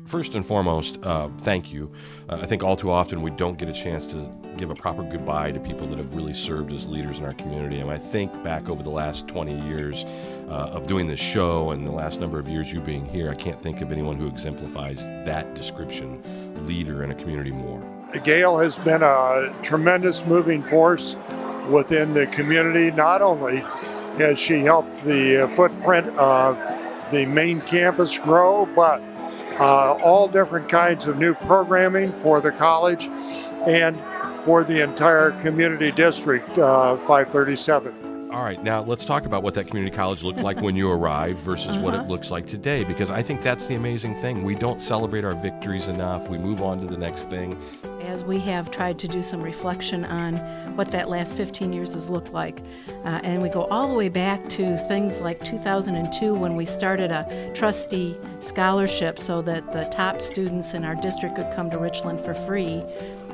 First and foremost, thank you. I think all too often we don't get a chance to give a proper goodbye to people that have really served as leaders in our community. And I think back over the last 20 years of doing this show and the last number of years you being here, I can't think of anyone who exemplifies that description, leader in a community, more. Gayle has been a tremendous moving force within the community. Not only has she helped the footprint of the main campus grow, but all different kinds of new programming for the college and for the entire community district, 537. All right, now let's talk about what that community college looked like when you arrived versus what it looks like today, because I think that's the amazing thing. We don't celebrate our victories enough. We move on to the next thing. As we have tried to do some reflection on what that last 15 years has looked like, and we go all the way back to things like 2002 when we started a trustee scholarship so that the top students in our district could come to Richland for free,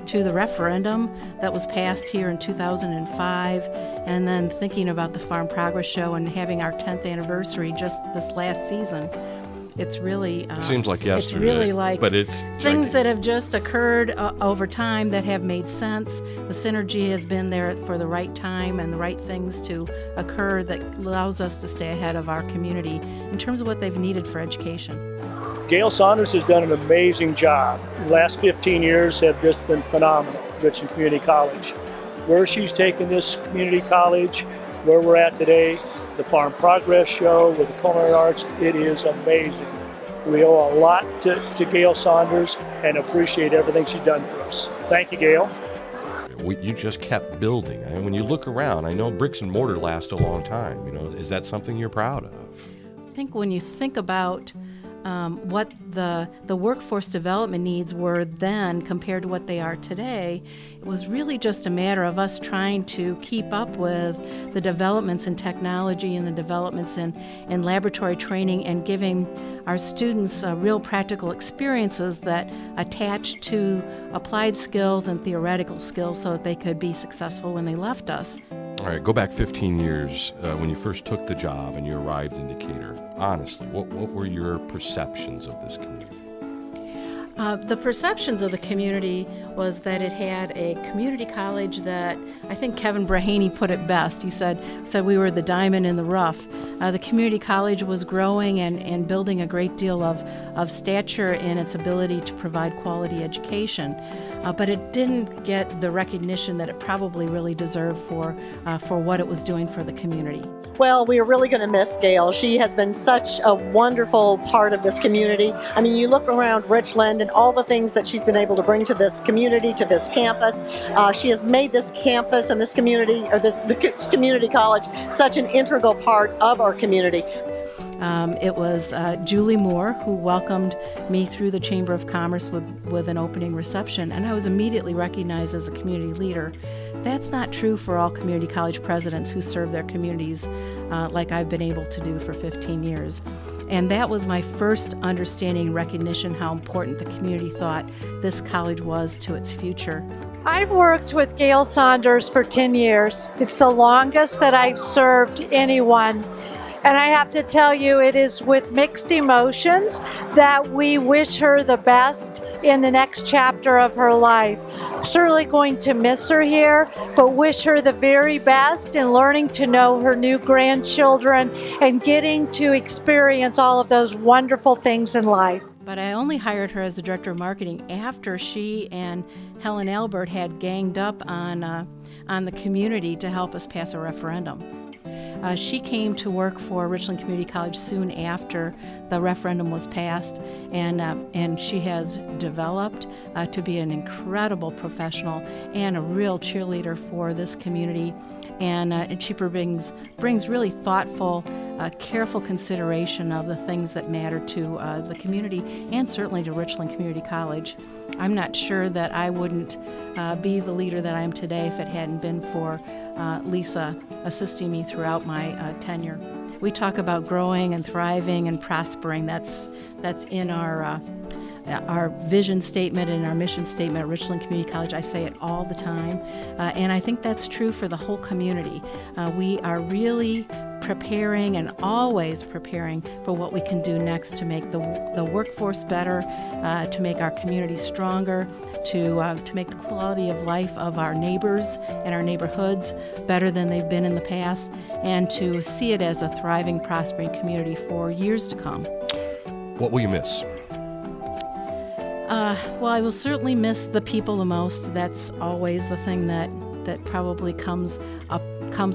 to the referendum that was passed here in 2005, and then thinking about the Farm Progress Show and having our 10th anniversary just this last season. It's really it seems like yesterday. It's really like but it's things that have just occurred over time that have made sense. The synergy has been there for the right time and the right things to occur that allows us to stay ahead of our community in terms of what they've needed for education. Gayle Saunders has done an amazing job. The last 15 years have just been phenomenal at Richland Community College. Where she's taken this community college, where we're at today, the Farm Progress Show with the culinary arts, it is amazing. We owe a lot to Gayle Saunders and appreciate everything she's done for us. Thank you, Gayle. You just kept building. I mean, when you look around, I know bricks and mortar last a long time. Is that something you're proud of? I think when you think about what the workforce development needs were then compared to what they are today, it was really just a matter of us trying to keep up with the developments in technology and the developments in laboratory training and giving our students real practical experiences that attached to applied skills and theoretical skills so that they could be successful when they left us. All right, go back 15 years when you first took the job and you arrived in Decatur. Honestly, what were your perceptions of this community? The perceptions of the community was that it had a community college that I think Kevin Brahaney put it best. He said we were the diamond in the rough. The community college was growing and building a great deal of stature in its ability to provide quality education. But it didn't get the recognition that it probably really deserved for what it was doing for the community. Well, we are really going to miss Gayle. She has been such a wonderful part of this community. I mean, you look around Richland and all the things that she's been able to bring to this community, to this campus. She has made this campus and this community, or this community college, such an integral part of our community. It was Julie Moore who welcomed me through the Chamber of Commerce with an opening reception, and I was immediately recognized as a community leader. That's not true for all community college presidents who serve their communities like I've been able to do for 15 years. And that was my first understanding and recognition how important the community thought this college was to its future. I've worked with Gayle Saunders for 10 years. It's the longest that I've served anyone. And I have to tell you, it is with mixed emotions that we wish her the best in the next chapter of her life. Certainly going to miss her here, but wish her the very best in learning to know her new grandchildren and getting to experience all of those wonderful things in life. But I only hired her as the director of marketing after she and Helen Albert had ganged up on the community to help us pass a referendum. She came to work for Richland Community College soon after the referendum was passed, and she has developed to be an incredible professional and a real cheerleader for this community. And she brings really thoughtful, careful consideration of the things that matter to the community and certainly to Richland Community College. I'm not sure that I wouldn't be the leader that I am today if it hadn't been for Lisa assisting me throughout my tenure. We talk about growing and thriving and prospering. That's in our vision statement and our mission statement at Richland Community College. I say it all the time, and I think that's true for the whole community. We are really preparing and always preparing for what we can do next to make the workforce better, to make our community stronger, to make the quality of life of our neighbors and our neighborhoods better than they've been in the past, and to see it as a thriving, prospering community for years to come. What will you miss? Well, I will certainly miss the people the most. That's always the thing that probably comes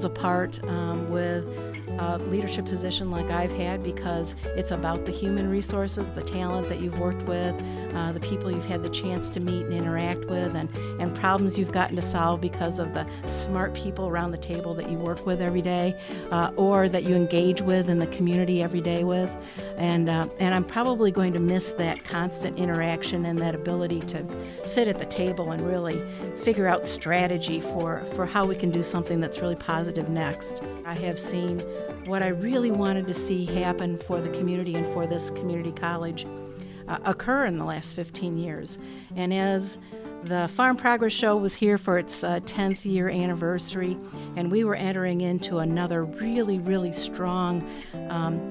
apart with a leadership position like I've had, because it's about the human resources, the talent that you've worked with, the people you've had the chance to meet and interact with, and problems you've gotten to solve because of the smart people around the table that you work with every day, or that you engage with in the community every day with. And I'm probably going to miss that constant interaction and that ability to sit at the table and really figure out strategy for how we can do something that's really positive next. I have seen what I really wanted to see happen for the community and for this community college occur in the last 15 years. And as the Farm Progress Show was here for its 10th year anniversary, and we were entering into another really, really strong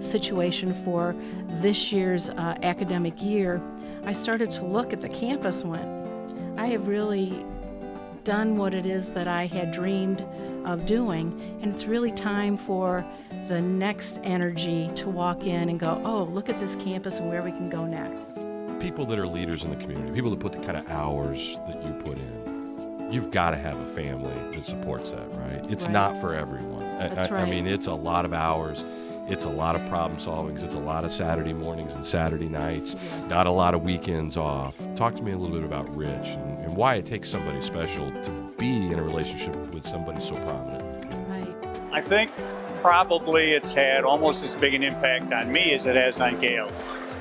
situation for this year's academic year, I started to look at the campus and went, I have really done what it is that I had dreamed of doing, and it's really time for the next energy to walk in and go, oh, look at this campus and where we can go next. People that are leaders in the community, people that put the kind of hours that you put in, you've got to have a family that supports that, right? It's not for everyone. That's right. I mean, it's a lot of hours. It's a lot of problem solving. It's a lot of Saturday mornings and Saturday nights, not a lot of weekends off. Talk to me a little bit about Rich and why it takes somebody special to be in a relationship with somebody so prominent. Right. I think probably it's had almost as big an impact on me as it has on Gayle.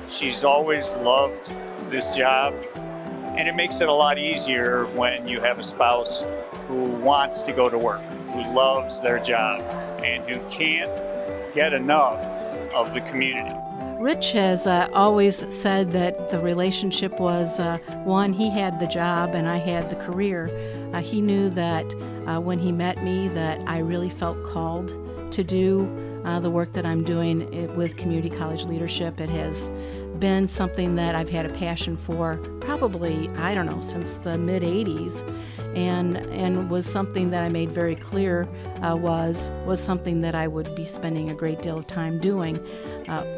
She's always loved this job, and it makes it a lot easier when you have a spouse who wants to go to work, who loves their job, and who can't get enough of the community. Rich has always said that the relationship was one, he had the job and I had the career. He knew that when he met me that I really felt called to do the work that I'm doing with community college leadership. It has been something that I've had a passion for probably, I don't know, since the mid-'80s, and was something that I made very clear was something that I would be spending a great deal of time doing.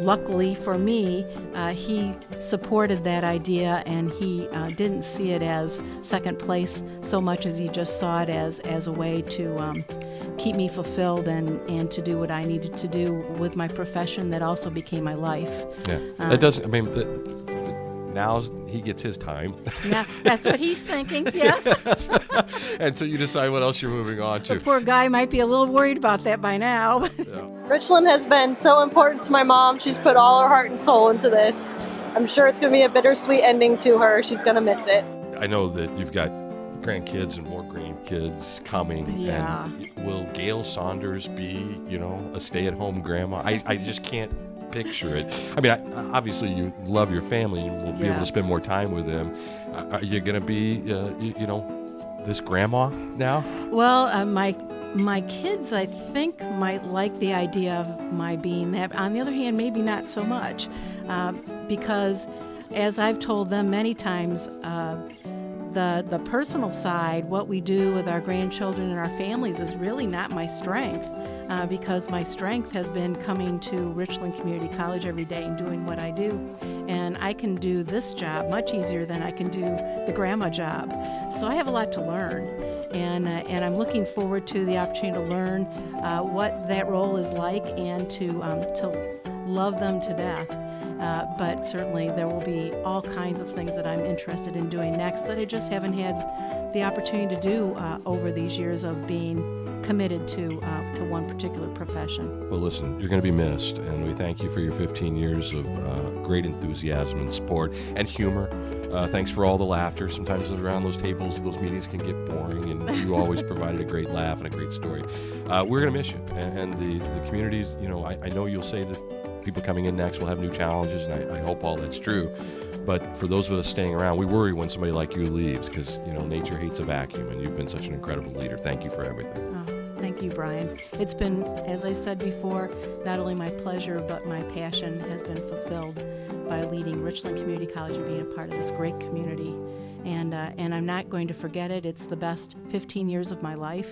Luckily for me, he supported that idea, and he didn't see it as second place so much as he just saw it as a way to keep me fulfilled and to do what I needed to do with my profession that also became my life. Yeah, that doesn't, I mean, now he gets his time. Yeah, that's what he's thinking, yes. And so you decide what else you're moving on to. The poor guy might be a little worried about that by now. Yeah. Richland has been so important to my mom. She's put all her heart and soul into this. I'm sure it's going to be a bittersweet ending to her. She's going to miss it. I know that you've got grandkids and more grandkids coming. Yeah. And will Gayle Saunders be, a stay-at-home grandma? I just can't picture it. I mean, obviously you love your family and will be able to spend more time with them. Are you going to be, this grandma now? Well, my kids, I think, might like the idea of my being that. On the other hand, maybe not so much, because as I've told them many times, the personal side, what we do with our grandchildren and our families, is really not my strength, because my strength has been coming to Richland Community College every day and doing what I do. And I can do this job much easier than I can do the grandma job. So I have a lot to learn. And I'm looking forward to the opportunity to learn what that role is like and to love them to death. But certainly there will be all kinds of things that I'm interested in doing next that I just haven't had the opportunity to do over these years of being committed to one particular profession. Well, listen, you're going to be missed, and we thank you for your 15 years of great enthusiasm and support and humor. Thanks for all the laughter. Sometimes around those tables, those meetings can get boring, and you always provided a great laugh and a great story. We're going to miss you, and the communities, I know you'll say that people coming in next will have new challenges, and I hope all that's true. But for those of us staying around, we worry when somebody like you leaves because, nature hates a vacuum, and you've been such an incredible leader. Thank you for everything. Oh, Thank you, Brian. It's been, as I said before, not only my pleasure, but my passion has been fulfilled by leading Richland Community College and being a part of this great community. And I'm not going to forget it. It's the best 15 years of my life.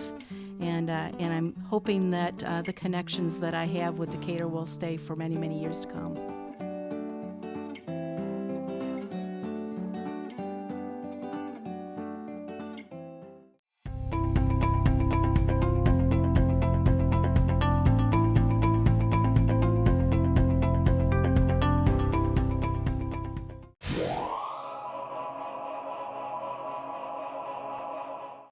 And I'm hoping that the connections that I have with Decatur will stay for many, many years to come.